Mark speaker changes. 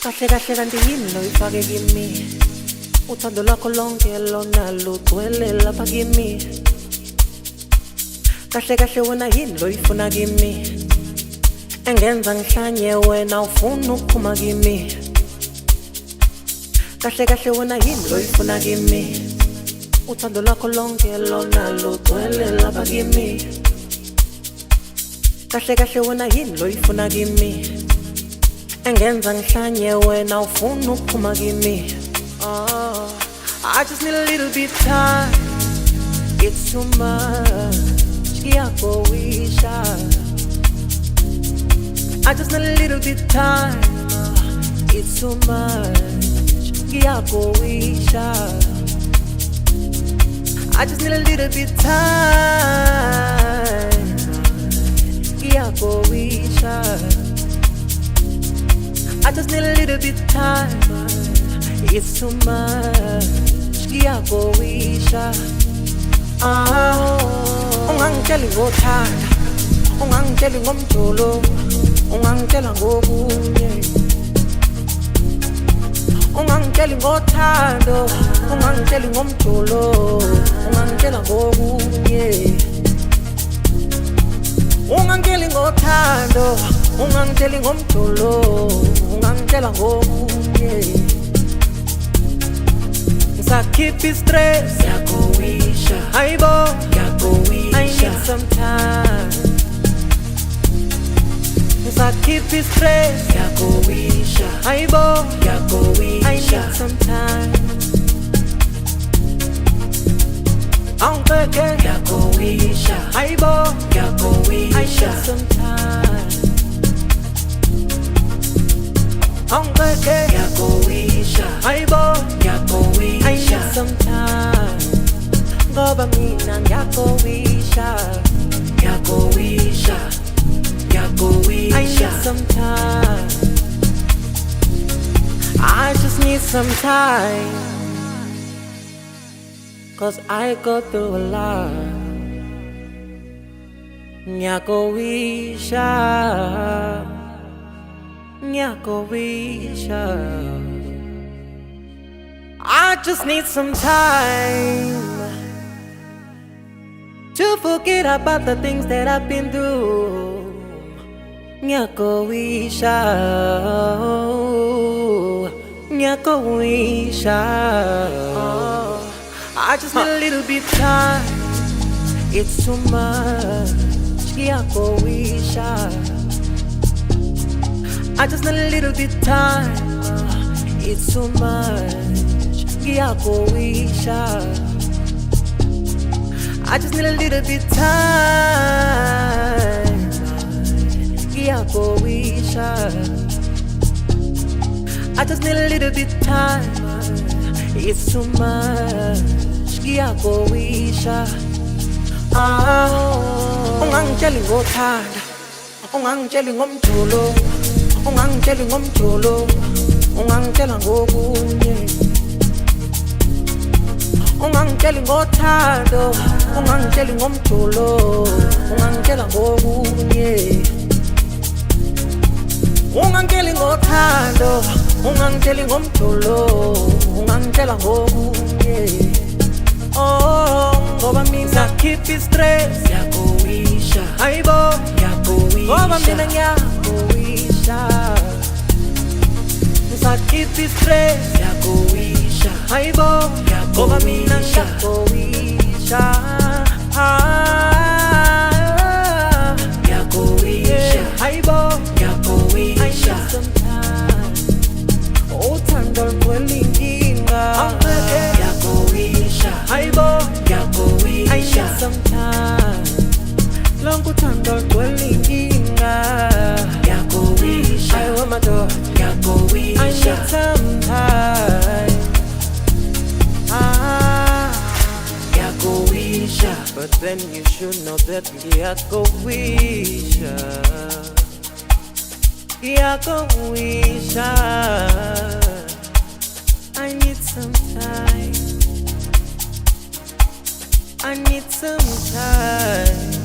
Speaker 1: Kahle kahle kanti yini loyifake kimi, uthando lwakho lonke lona lugcwele lapha kimi. Kahle kahle wena yini loyifuna kimi, engenza ngihlanye wena ufuna ukuphuma kimi. Kahle kahle wena yini loyifuna kimi, uthando lwakho lonke lona lugcwele lapha kimi. Kahle kahle wena yini loyifuna kimi, engenza ngihlanye wena ufuna ukuphuma kimi. I just need a little bit time, it's too much, ngiyakowisha. I just need a little bit time, it's too much, ngiyakowisha. I just need a little bit time, ngiyakowisha. I just need a little bit time, it's too much, ngiyakowisha. Ungangitsheli ngothanda, ungangitsheli ngomjolo, ungangitshela ngokunye. Ungangitsheli ngothando, ungangitsheli ngomjolo, ungangitshela ngokunye. Ungangitsheli ngothando, ungangitsheli ngomjolo, ungangitshela ngokunye. Ngisakhipha stress, ngiyakowisha. Hayibo, ngiyakowisha. I need some time. Ngisakhipha stress, ngiyakowisha. Hayibo, ngiyakowisha. I need some time. Angibeke, ngiyakowisha. Hayibo, ngiyakowisha. I need some time. Angibeke, ngiyakowisha. Hayibo, ngiyakowisha. I need some time. Ngoba mina ngiyakowisha. Ngiyakowisha. Ngiyakowisha. I need some time. I just need some time, 'cause I go through a lot. Ngiyakowisha. Ngiyakowisha. I just need some time to forget about the things that I've been through. Ngiyakowisha. Ngiyakowisha. I just need a little bit time, it's too much, ngiyakowisha. I just need a little bit time, it's too much, ngiyakowisha. I just need a little bit time, ngiyakowisha. I just need a little bit time, it's too much, ngiyakowisha. Ungangitsheli ngothanda, ungangitsheli ngomjolo, ungangitsheli ngomjolo, ungangitshela ngokunye. Ungangitsheli ngothando, ungangitsheli ngomjolo, ungangitshela ngokunye. Ungangitsheli ngothando, ungangitsheli ngomjolo, ungangitshela ngokunye. Ngoba mina ngisakhipha stress, ngiyakowisha. Hayibo, ngiyakowisha. Ngoba mina ngiyakowisha. Ngisakhipha stress, ngiyakowisha. Hayibo, ngoba mina ngiyakowisha. Ngiyakowisha. Hayibo, ngiyakowisha. I need some time. Uthando lugcwele inkinga. Ngiyakowisha. Hayibo, ngiyakowisha. I need some time. Lonke uthando lugcwele inkinga. Ngiyakowisha. Ayiwe madoda, ngiyakowisha. I need some time. Ngiyakowisha. But then you should know that ngiyakowisha. Ngiyakowisha. I need some time, I need some time.